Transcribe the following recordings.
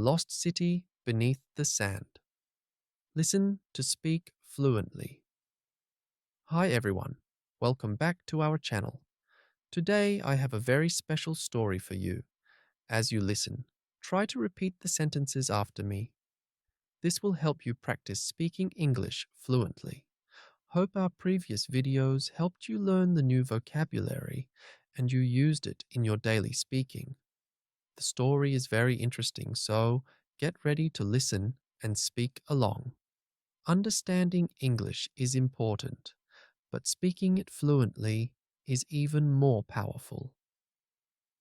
Lost City Beneath the Sand. Listen to speak fluently. Hi everyone, welcome back to our channel. Today I have a very special story for you. As you listen, try to repeat the sentences after me. This will help you practice speaking English fluently. Hope our previous videos helped you learn the new vocabulary and you used it in your daily speaking. The story is very interesting, so get ready to listen and speak along. Understanding English is important, but speaking it fluently is even more powerful.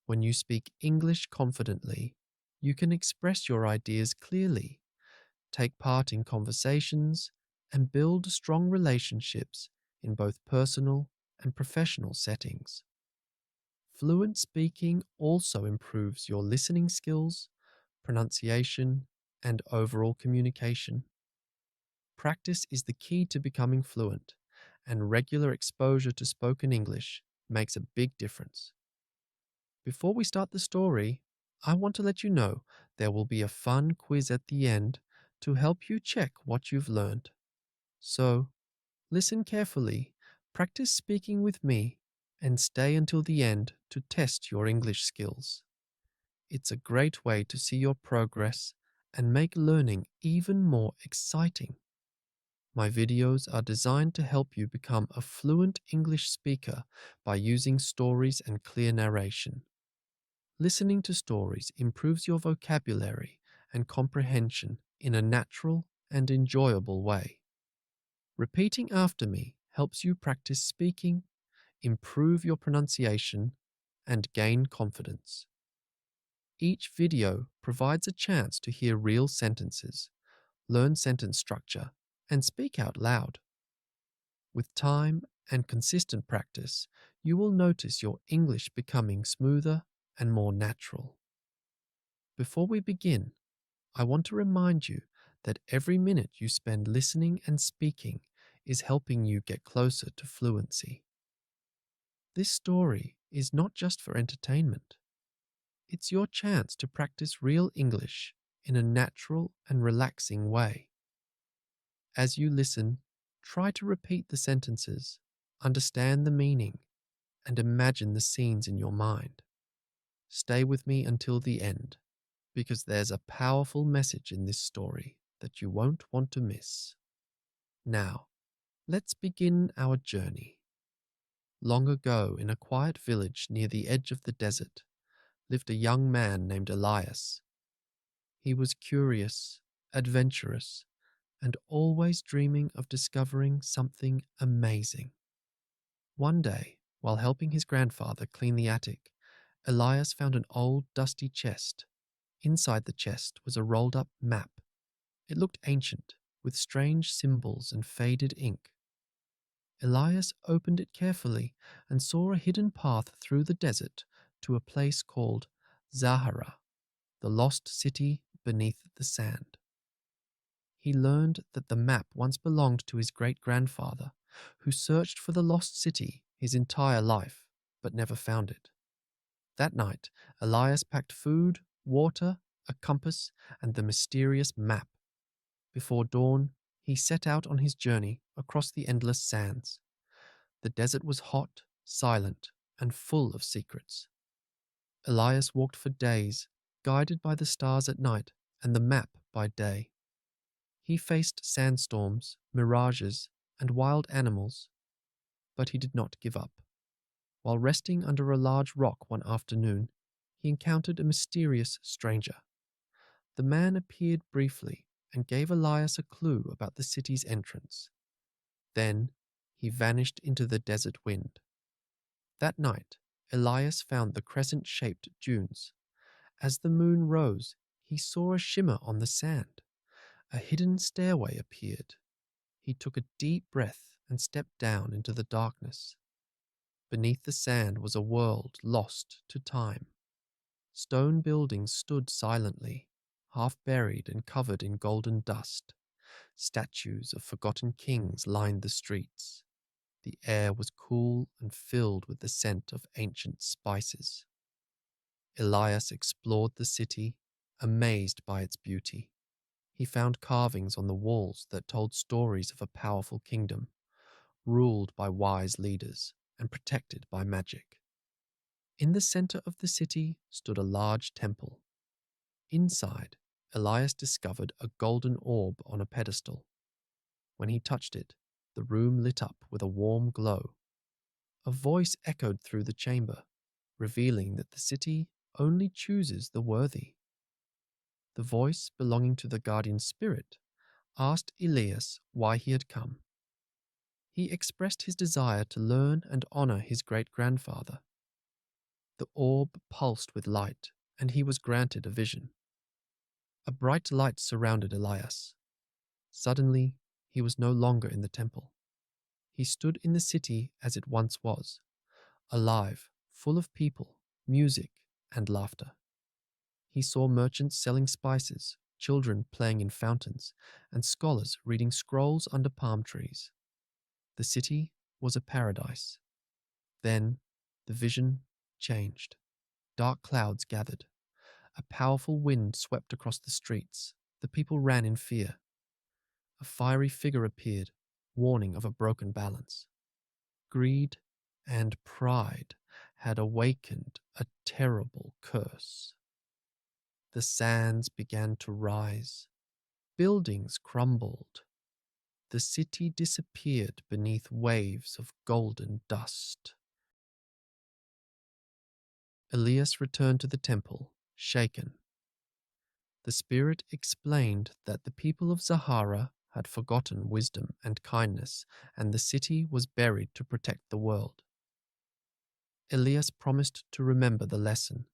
When you speak English confidently, you can express your ideas clearly, take part in conversations, and build strong relationships in both personal and professional settings. Fluent speaking also improves your listening skills, pronunciation, and overall communication. Practice is the key to becoming fluent, and regular exposure to spoken English makes a big difference. Before we start the story, I want to let you know there will be a fun quiz at the end to help you check what you've learned. So, listen carefully, practice speaking with me, and stay until the end to test your English skills. It's a great way to see your progress and make learning even more exciting. My videos are designed to help you become a fluent English speaker by using stories and clear narration. Listening to stories improves your vocabulary and comprehension in a natural and enjoyable way. Repeating after me helps you practice speaking, improve your pronunciation, and gain confidence. Each video provides a chance to hear real sentences, learn sentence structure, and speak out loud. With time and consistent practice, you will notice your English becoming smoother and more natural. Before we begin, I want to remind you that every minute you spend listening and speaking is helping you get closer to fluency. This story is not just for entertainment. It's your chance to practice real English in a natural and relaxing way. As you listen, try to repeat the sentences, understand the meaning, and imagine the scenes in your mind. Stay with me until the end, because there's a powerful message in this story that you won't want to miss. Now, let's begin our journey. Long ago, in a quiet village near the edge of the desert, lived a young man named Elias. He was curious, adventurous, and always dreaming of discovering something amazing. One day, while helping his grandfather clean the attic, Elias found an old dusty chest. Inside the chest was a rolled up map. It looked ancient, with strange symbols and faded ink. Elias opened it carefully and saw a hidden path through the desert to a place called Zahara, the lost city beneath the sand. He learned that the map once belonged to his great-grandfather, who searched for the lost city his entire life, but never found it. That night, Elias packed food, water, a compass, and the mysterious map. Before dawn, he set out on his journey across the endless sands. The desert was hot, silent, and full of secrets. Elias walked for days, guided by the stars at night and the map by day. He faced sandstorms, mirages, and wild animals, but he did not give up. While resting under a large rock one afternoon, he encountered a mysterious stranger. The man appeared briefly and gave Elias a clue about the city's entrance. Then he vanished into the desert wind. That night, Elias found the crescent-shaped dunes. As the moon rose, he saw a shimmer on the sand. A hidden stairway appeared. He took a deep breath and stepped down into the darkness. Beneath the sand was a world lost to time. Stone buildings stood silently, half buried and covered in golden dust. Statues of forgotten kings lined the streets. The air was cool and filled with the scent of ancient spices. Elias explored the city, amazed by its beauty. He found carvings on the walls that told stories of a powerful kingdom, ruled by wise leaders and protected by magic. In the center of the city stood a large temple. Inside, Elias discovered a golden orb on a pedestal. When he touched it, the room lit up with a warm glow. A voice echoed through the chamber, revealing that the city only chooses the worthy. The voice, belonging to the guardian spirit, asked Elias why he had come. He expressed his desire to learn and honor his great-grandfather. The orb pulsed with light, and he was granted a vision. A bright light surrounded Elias. Suddenly, he was no longer in the temple. He stood in the city as it once was, alive, full of people, music, and laughter. He saw merchants selling spices, children playing in fountains, and scholars reading scrolls under palm trees. The city was a paradise. Then the vision changed. Dark clouds gathered. A powerful wind swept across the streets. The people ran in fear. A fiery figure appeared, warning of a broken balance. Greed and pride had awakened a terrible curse. The sands began to rise. Buildings crumbled. The city disappeared beneath waves of golden dust. Elias returned to the temple, shaken. The spirit explained that the people of Zahara had forgotten wisdom and kindness, and the city was buried to protect the world. Elias promised to remember the lesson.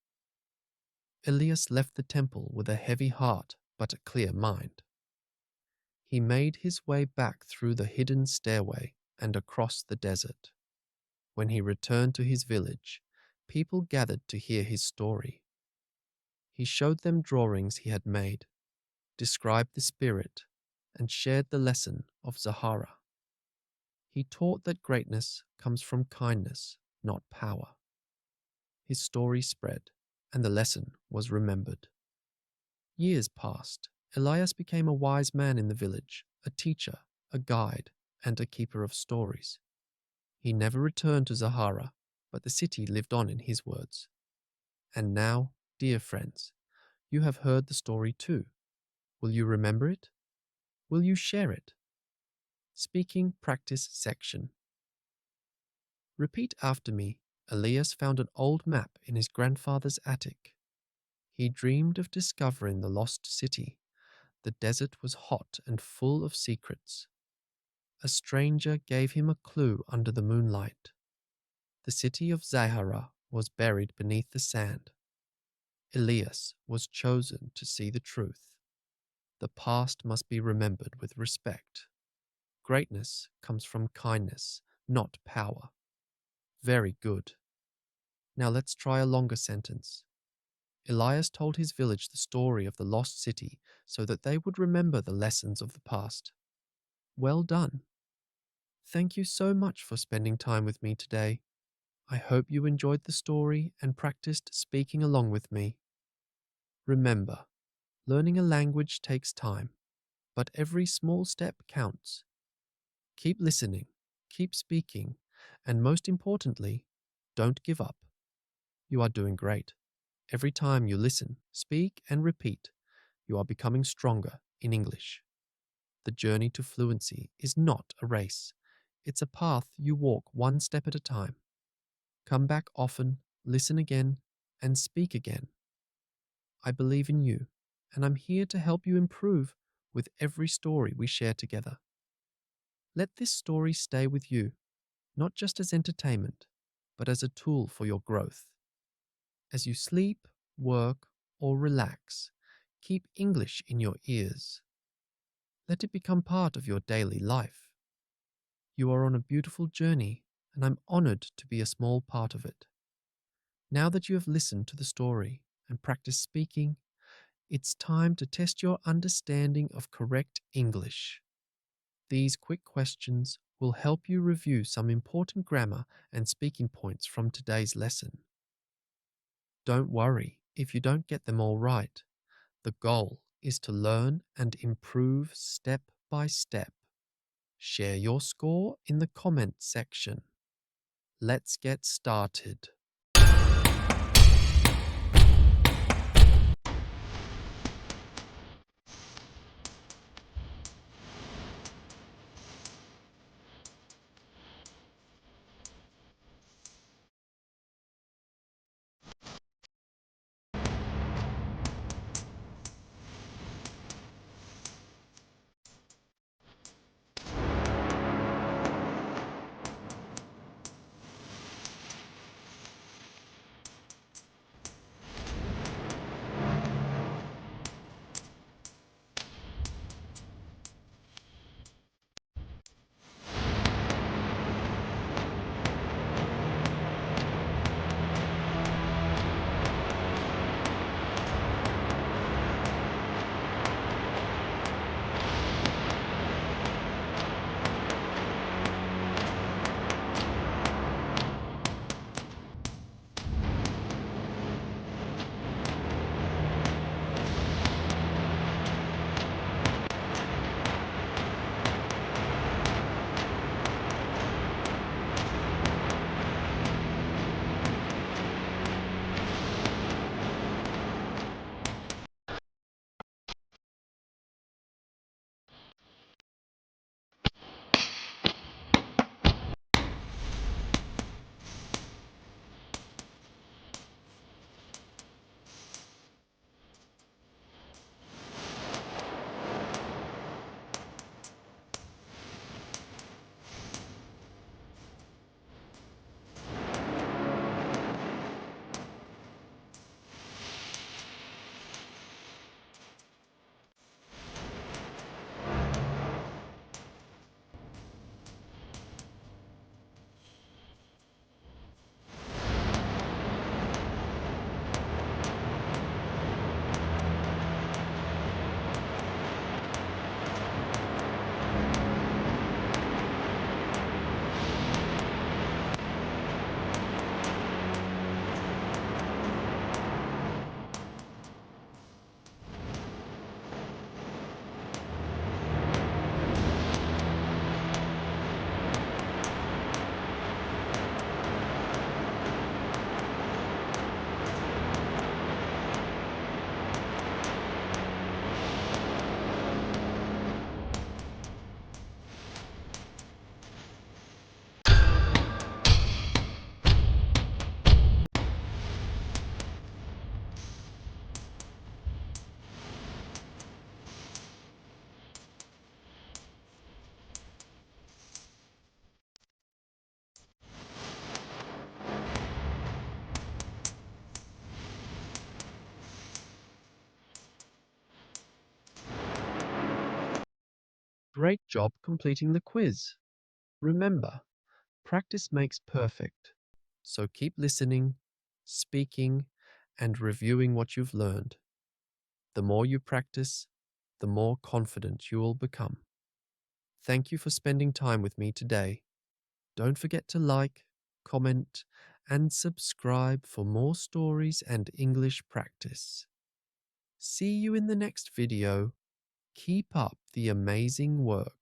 Elias left the temple with a heavy heart but a clear mind. He made his way back through the hidden stairway and across the desert. When he returned to his village, people gathered to hear his story. He showed them drawings he had made, described the spirit, and shared the lesson of Zahara. He taught that greatness comes from kindness, not power. His story spread, and the lesson was remembered. Years passed. Elias became a wise man in the village, a teacher, a guide, and a keeper of stories. He never returned to Zahara, but the city lived on in his words. And now, dear friends, you have heard the story too. Will you remember it? Will you share it? Speaking Practice Section. Repeat after me. Elias found an old map in his grandfather's attic. He dreamed of discovering the lost city. The desert was hot and full of secrets. A stranger gave him a clue under the moonlight. The city of Zahara was buried beneath the sand. Elias was chosen to see the truth. The past must be remembered with respect. Greatness comes from kindness, not power. Very good. Now let's try a longer sentence. Elias told his village the story of the lost city so that they would remember the lessons of the past. Well done. Thank you so much for spending time with me today. I hope you enjoyed the story and practiced speaking along with me. Remember, learning a language takes time, but every small step counts. Keep listening, keep speaking, and most importantly, don't give up. You are doing great. Every time you listen, speak, and repeat, you are becoming stronger in English. The journey to fluency is not a race. It's a path you walk one step at a time. Come back often, listen again, and speak again. I believe in you, and I'm here to help you improve with every story we share together. Let this story stay with you, not just as entertainment, but as a tool for your growth. As you sleep, work, or relax, keep English in your ears. Let it become part of your daily life. You are on a beautiful journey, and I'm honored to be a small part of it. Now that you have listened to the story and practiced speaking, it's time to test your understanding of correct English. These quick questions will help you review some important grammar and speaking points from today's lesson. Don't worry if you don't get them all right. The goal is to learn and improve step by step. Share your score in the comment section. Let's get started. Great job completing the quiz. Remember, practice makes perfect. So keep listening, speaking, and reviewing what you've learned. The more you practice, the more confident you will become. Thank you for spending time with me today. Don't forget to like, comment, and subscribe for more stories and English practice. See you in the next video. Keep up the amazing work.